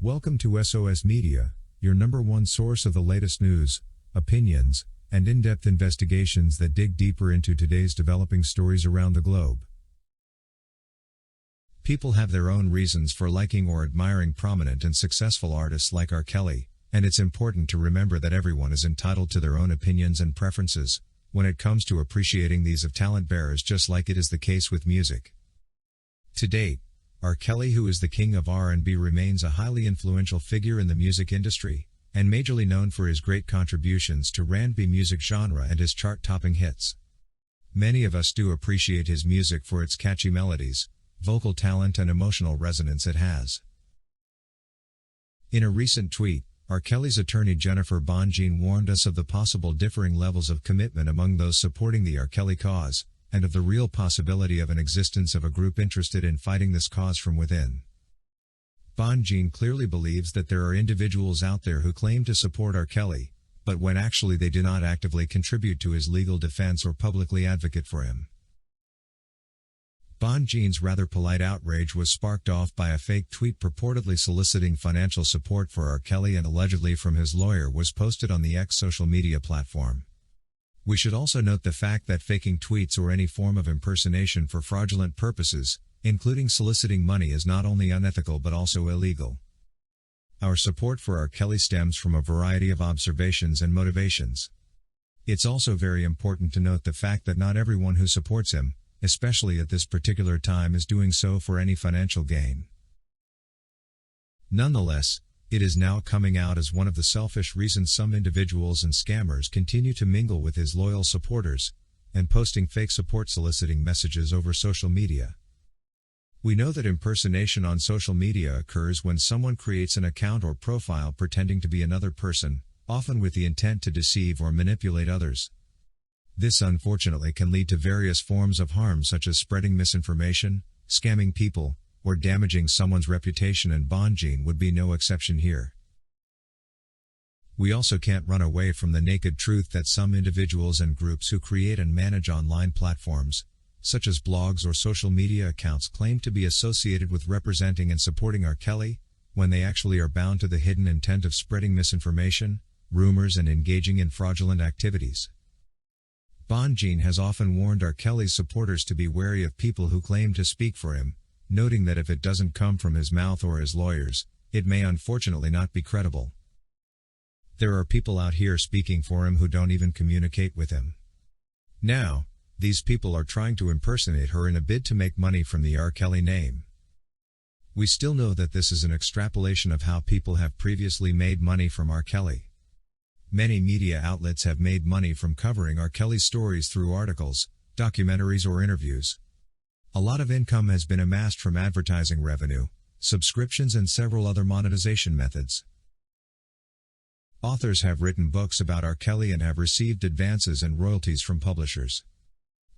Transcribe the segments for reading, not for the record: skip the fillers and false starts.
Welcome to SOS Media, your number one source of the latest news, opinions, and in-depth investigations that dig deeper into today's developing stories around the globe. People have their own reasons for liking or admiring prominent and successful artists like R. Kelly, and it's important to remember that everyone is entitled to their own opinions and preferences when it comes to appreciating these of talent bearers, just like it is the case with music. To date, R. Kelly, who is the king of R&B, remains a highly influential figure in the music industry, and majorly known for his great contributions to R&B music genre and his chart-topping hits. Many of us do appreciate his music for its catchy melodies, vocal talent and emotional resonance it has. In a recent tweet, R. Kelly's attorney Jennifer Bonjean warned us of the possible differing levels of commitment among those supporting the R. Kelly cause, and of the real possibility of an existence of a group interested in fighting this cause from within. Bonjean clearly believes that there are individuals out there who claim to support R. Kelly, but when actually they do not actively contribute to his legal defense or publicly advocate for him. Bonjean's rather polite outrage was sparked off by a fake tweet purportedly soliciting financial support for R. Kelly and allegedly from his lawyer was posted on the X social media platform. We should also note the fact that faking tweets or any form of impersonation for fraudulent purposes, including soliciting money, is not only unethical but also illegal. Our support for R. Kelly stems from a variety of observations and motivations. It's also very important to note the fact that not everyone who supports him, especially at this particular time, is doing so for any financial gain. Nonetheless, it is now coming out as one of the selfish reasons some individuals and scammers continue to mingle with his loyal supporters, and posting fake support soliciting messages over social media. We know that impersonation on social media occurs when someone creates an account or profile pretending to be another person, often with the intent to deceive or manipulate others. This unfortunately can lead to various forms of harm, such as spreading misinformation, scamming people, or damaging someone's reputation, and Bonjean would be no exception here. We also can't run away from the naked truth that some individuals and groups who create and manage online platforms, such as blogs or social media accounts, claim to be associated with representing and supporting R. Kelly, when they actually are bound to the hidden intent of spreading misinformation, rumors, and engaging in fraudulent activities. Bonjean has often warned R. Kelly's supporters to be wary of people who claim to speak for him, noting that if it doesn't come from his mouth or his lawyers, it may unfortunately not be credible. There are people out here speaking for him who don't even communicate with him. Now, these people are trying to impersonate her in a bid to make money from the R. Kelly name. We still know that this is an extrapolation of how people have previously made money from R. Kelly. Many media outlets have made money from covering R. Kelly's stories through articles, documentaries, or interviews. A lot of income has been amassed from advertising revenue, subscriptions, and several other monetization methods. Authors have written books about R. Kelly and have received advances and royalties from publishers.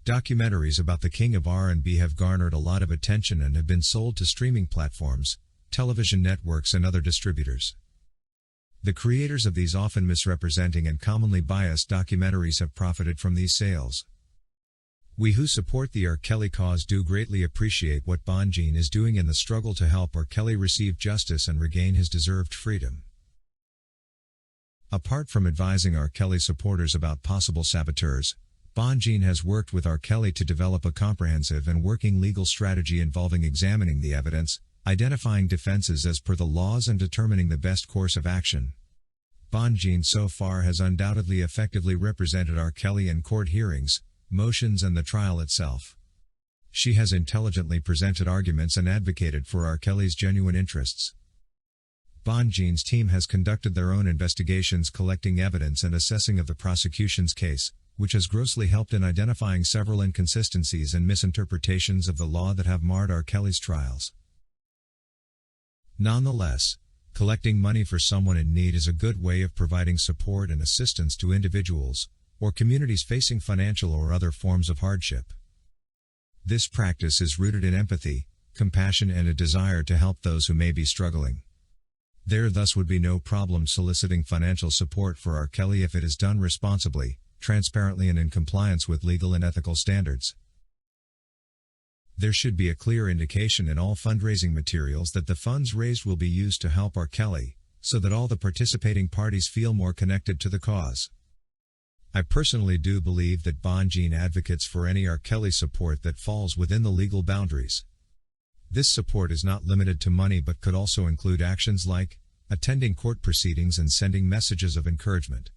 Documentaries about the king of R&B have garnered a lot of attention and have been sold to streaming platforms, television networks, and other distributors. The creators of these often misrepresenting and commonly biased documentaries have profited from these sales. We who support the R. Kelly cause do greatly appreciate what Bonjean is doing in the struggle to help R. Kelly receive justice and regain his deserved freedom. Apart from advising R. Kelly supporters about possible saboteurs, Bonjean has worked with R. Kelly to develop a comprehensive and working legal strategy involving examining the evidence, identifying defenses as per the laws, and determining the best course of action. Bonjean so far has undoubtedly effectively represented R. Kelly in court hearings, motions, and the trial itself. She has intelligently presented arguments and advocated for R. Kelly's genuine interests. Bonjean's team has conducted their own investigations, collecting evidence and assessing of the prosecution's case, which has grossly helped in identifying several inconsistencies and misinterpretations of the law that have marred R. Kelly's trials. Nonetheless, collecting money for someone in need is a good way of providing support and assistance to individuals or communities facing financial or other forms of hardship. This practice is rooted in empathy, compassion, and a desire to help those who may be struggling. There thus would be no problem soliciting financial support for R. Kelly if it is done responsibly, transparently, and in compliance with legal and ethical standards. There should be a clear indication in all fundraising materials that the funds raised will be used to help R. Kelly, so that all the participating parties feel more connected to the cause. I personally do believe that Bonjean advocates for any R. Kelly support that falls within the legal boundaries. This support is not limited to money but could also include actions like attending court proceedings and sending messages of encouragement.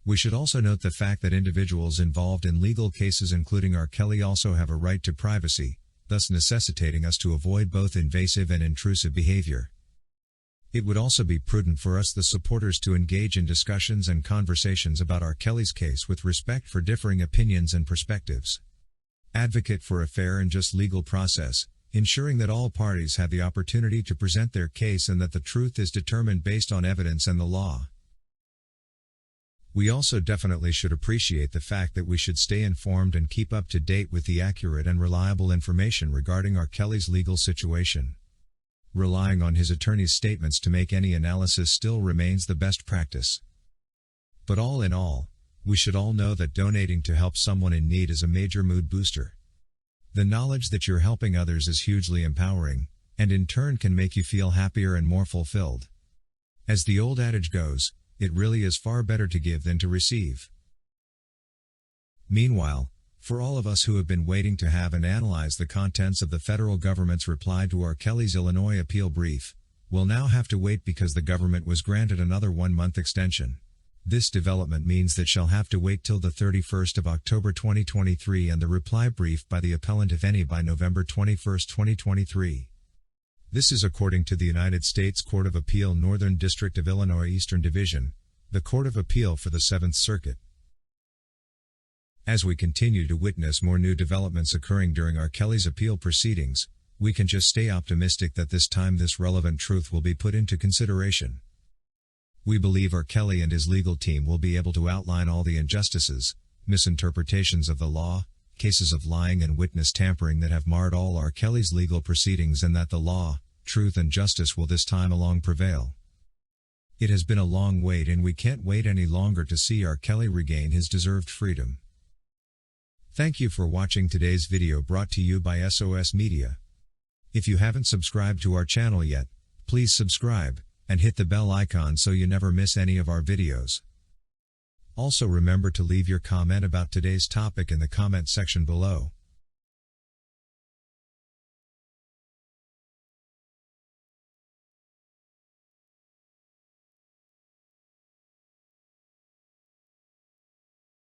We should also note the fact that individuals involved in legal cases including R. Kelly also have a right to privacy, thus necessitating us to avoid both invasive and intrusive behavior. It would also be prudent for us, the supporters, to engage in discussions and conversations about R. Kelly's case with respect for differing opinions and perspectives. Advocate for a fair and just legal process, ensuring that all parties have the opportunity to present their case and that the truth is determined based on evidence and the law. We also definitely should appreciate the fact that we should stay informed and keep up to date with the accurate and reliable information regarding R. Kelly's legal situation. Relying on his attorney's statements to make any analysis still remains the best practice. But all in all, we should all know that donating to help someone in need is a major mood booster. The knowledge that you're helping others is hugely empowering, and in turn can make you feel happier and more fulfilled. As the old adage goes, it really is far better to give than to receive. Meanwhile, for all of us who have been waiting to have and analyze the contents of the federal government's reply to R. Kelly's Illinois appeal brief, we'll now have to wait because the government was granted another 1-month extension. This development means that she'll have to wait till the 31st of October 2023 and the reply brief by the appellant, if any, by November 21, 2023. This is according to the United States Court of Appeal, Northern District of Illinois Eastern Division, the Court of Appeal for the 7th Circuit. As we continue to witness more new developments occurring during R. Kelly's appeal proceedings, we can just stay optimistic that this time this relevant truth will be put into consideration. We believe R. Kelly and his legal team will be able to outline all the injustices, misinterpretations of the law, cases of lying and witness tampering that have marred all R. Kelly's legal proceedings, and that the law, truth and justice will this time along prevail. It has been a long wait and we can't wait any longer to see R. Kelly regain his deserved freedom. Thank you for watching today's video brought to you by SOS Media. If you haven't subscribed to our channel yet, please subscribe, and hit the bell icon so you never miss any of our videos. Also remember to leave your comment about today's topic in the comment section below.